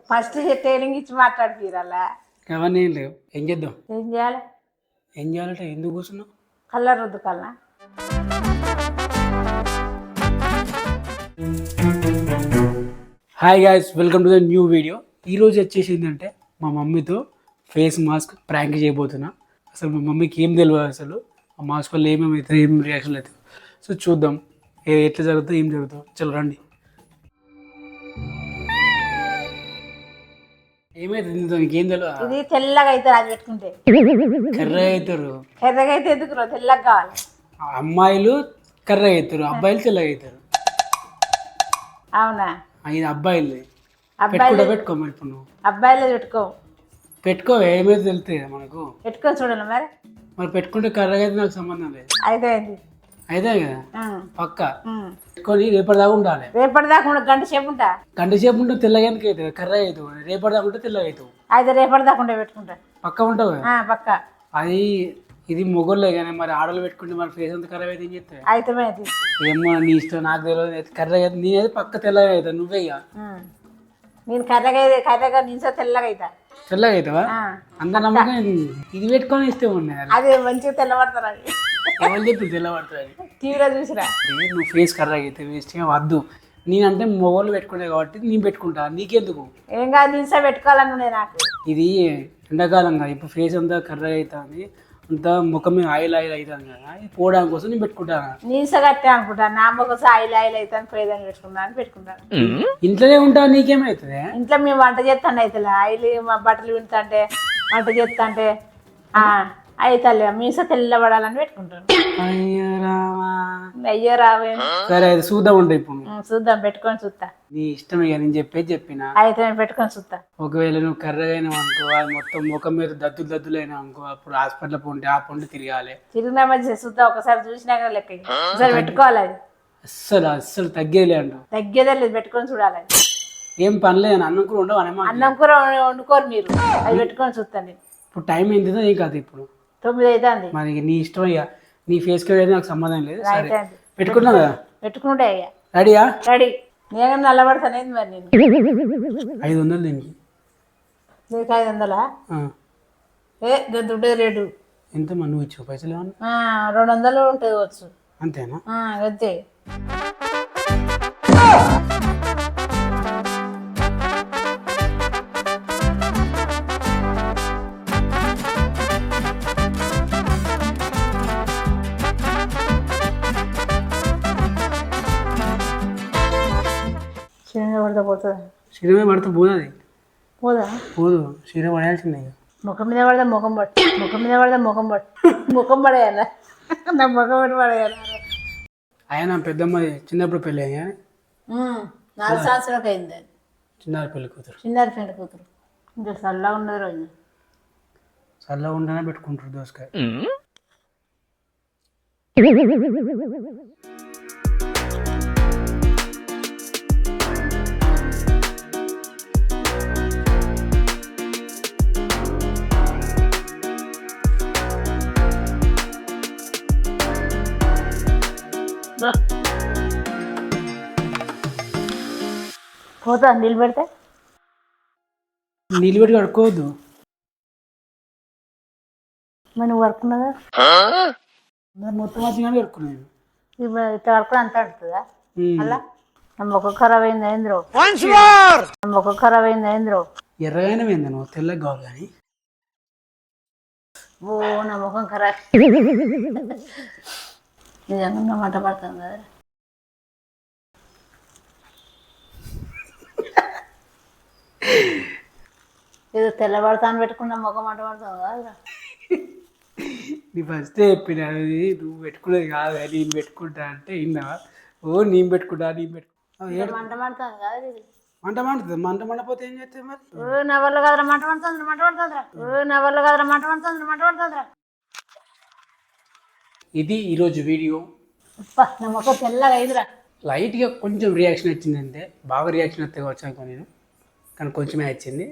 First training ఇచ్చి మాట్లాడిపిరాలా అవన్నీ ఏం లేవు. ఏం చేద్దాం? ఏం చేయాలి? ఏం చేయాలంటే ఎందుకు కూర్చున్నావు? కలర్ రుద్దుకాలనా? Hi guys, welcome to the new video. ఈరోజు వచ్చేసి ఏంటంటే మా మమ్మీతో ఫేస్ మాస్క్ ప్రాంక్ చేయబోతున్నా. అసలు మా మమ్మీకి ఏం తెలియదు, అసలు ఆ మాస్క్ వల్ల ఏమేమి అవుతుంది, ఏం రియాక్షన్ అవుతుంది. సో చూద్దాం ఎట్లా జరుగుతుందో, ఏం జరుగుతుందో. చలో రండి. ఏమైతుంది నీకేం తెలియదు? ఇది తెల్లగా అవుతారు, అది పెట్టుకుంటే కర్రగా అవుతారు. కర్రగా అయితే ఎందుకు తెల్లగా కావాలి? అమ్మాయిలు కర్రగా అవుతారు, అబ్బాయిలు తెల్లగా అవుతారు. అవునా? ఇది అబ్బాయిలు. అబ్బాయిలు పెట్టుకో మరి. ఇప్పుడు నువ్వు అబ్బాయిలు పెట్టుకో ఏమైతే తెలుస్తాయి కదా మనకు. పెట్టుకొని చూడండి మరి పెట్టుకుంటే కర్రగా అయితే నాకు సంబంధం లేదు. అయితే కదా పక్క పెట్టుకొని రేపటిదాకా ఉండాలి. రేపటిదాకా గంట సేపు ఉంటా. గంట సేపు ఉంటే తెల్లగా ఎందుకు అవుతుంది? కర్రగా అవుతావు. రేపటిదాకా ఉంటే తెల్లగా అవుతావు. అయితే రేపటిదాకా ఉంటే పెట్టుకుంటా. పక్క ఉంటావు కదా పక్క. అది ఇది మొగోళ్ళే కానీ మరి ఆడలు పెట్టుకుంటే మన ఫేస్ అంతా కర్రగా అయితే ఏం చెప్తాయి? అయితే ఏమో నీ ఇష్టం, నాకు తెలియదు. కర్రగా అయితే నేనైతే పక్క తెల్లగా అవుతాను. నువ్వే ఇక నేను కర్రగా నించో తెల్లగా అవుతా. తెల్లగా అవుతావా? అంత నమ్మకం. ఇది పెట్టుకొని ఇస్తే ఉన్నాయి. అది మంచిగా తెల్లబడతారు. అది ఎవరు చెప్పి తెల్లబడుతుంది? టీవీలో చూసిరా. నువ్వు ఫేస్ కర్రగా అయితే వేస్ట్గా వద్దు. నేనంటే మొగోళ్ళు పెట్టుకునే కాబట్టి నేను పెట్టుకుంటా, నీకెందుకు? ఏం కాదు, నించో పెట్టుకోవాలని నాకు. ఇది ఎండాకాలం కదా, ఇప్పుడు ఫేస్ అంతా కర్రగా అవుతుంది, అంతా ముఖం మీద ఆయిల్ అవుతుంది కదా, ఇది పోవడానికి కోసం నేను పెట్టుకుంటాను. నీస కట్టే అనుకుంటాను, నా ముఖం ఆయిల్ అవుతాను, పోయేదాన్ని పెట్టుకుంటాను. ఇంట్లోనే ఉంటా, నీకేమవుతుంది? ఇంట్లో మేము వంట చేస్తాను అవుతుంది. ఆయిల్ మా బట్టలు వింటే వంట చేస్తాంటే అవుతాలే, మీస తెల్లబడాలని పెట్టుకుంటాను. అయ్యో రావే. సరే అయితే చూద్దాం. ఉంటాయి ఇప్పుడు చూద్దాం, పెట్టుకొని చూస్తా. నీ ఇష్టం ఇక, నేను చెప్పిన అయితే నేను పెట్టుకొని చూస్తా. ఒకవేళ నువ్వు కర్రగా అయినావు అనుకో, అది మొత్తం ముఖం మీద దద్దులైనా అనుకో, అప్పుడు హాస్పిటల్ పోంటే ఆ పండు తిరగాలి. తిరిగినా మంచిగా చూద్దాం. ఒకసారి చూసినాక లెక్క ఒకసారి పెట్టుకోవాలి. అది అస్సలు తగ్గేలే అంట. తగ్గేదే లేదు, పెట్టుకొని చూడాలి. ఏం పనిలేదు. అన్నం కూర ఉండవు అనేమా? అన్నం కూర వండుకోరు మీరు, అది పెట్టుకొని చూస్తాను. ఇప్పుడు టైం ఏంటిదో ఏం కాదు. ఇప్పుడు 9 అవుతుంది. మరి నీ ఇష్టం ఇక, నీ ఫేస్ కి నాకు సంబంధం లేదు. పెట్టుకున్నా కదా? పెట్టుకుంటే రెడీయా? రెడీ. నేను నల్లబడతానేది మరి. నేను 500 దీనికి. నీకు 500? గంతుంటే రేటు ఎంత? మరి నువ్వు ఇచ్చావు పైసలు? 200 ఉంటుంది వచ్చు. అంతేనా? అంతే. శరీరం మీద పడితే పోదు. పోదా? శరీరం పడాల్సిందే. ముఖం మీద పడదా ముఖం పడేయాలా? నా ముఖం పడి పడేయాలి. ఆయన పెద్దమ్మ చిన్నప్పుడు పెళ్ళి అయ్యా. 4 సంవత్సరాలకు అయింది. చిన్నారి పెళ్లి కూతురు. ఇంకా చల్లగా ఉన్నది రోజు. చల్లగా ఉండనే పెట్టుకుంటారు దోసకాయ. పోతా నీళ్ళు పెడితే? నీళ్ళు పెట్టి కడుక్కోవద్దు. మరి నువ్వు కడుక్కున్నదా? మొత్తం వచ్చిన కడుక్కున్నాను. ఇట్లా కడుక్కుని అంత అడుగుతుందా? అలా నా ముఖం ఖరాబ్ అయింది ఏంద్రో. ఎర్రగానే పోయింది. నువ్వు తెల్లగా కావాలి కానీ. నా ముఖం ఖరాబ్ నిజంగా మంట పడుతుంది కదా. ఏదో తెల్లబడతాను పెట్టుకున్న ముఖం మంట పడుతుంది కదా. నీ ఫస్ట్ చెప్పిన నువ్వు పెట్టుకునేది కాదు, నేను పెట్టుకుంటా అంటే విన్నావా? నేను పెట్టుకుంటా మంట పడుతుంది కదా. మంట మండుతుంది. మంట మండపోతే ఏం చేస్తాయి మరి? నా వల్ల కాదురా మంట పడుతుందిరా. ఇది ఈరోజు వీడియో. నా ముఖం తెల్లగా అయిందిరా. లైట్గా కొంచెం రియాక్షన్ వచ్చిందంటే, బాగా రియాక్షన్ వస్తే వచ్చాక నేను, కానీ కొంచెమే వచ్చింది.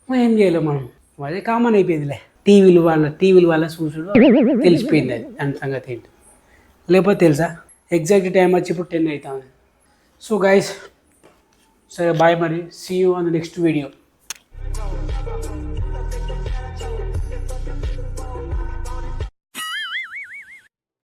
ఏం చేయలేము మనం, అదే కామన్ అయిపోయిందిలే. టీవీలు వాళ్ళ చూసుడు తెలిసిపోయింది అది దాని సంగతి ఏంటి. లేకపోతే తెలుసా, ఎగ్జాక్ట్ టైం వచ్చి ఇప్పుడు 10 అవుతుంది. సో గైస్ సరే బాయ్ మరి, see you on the next video.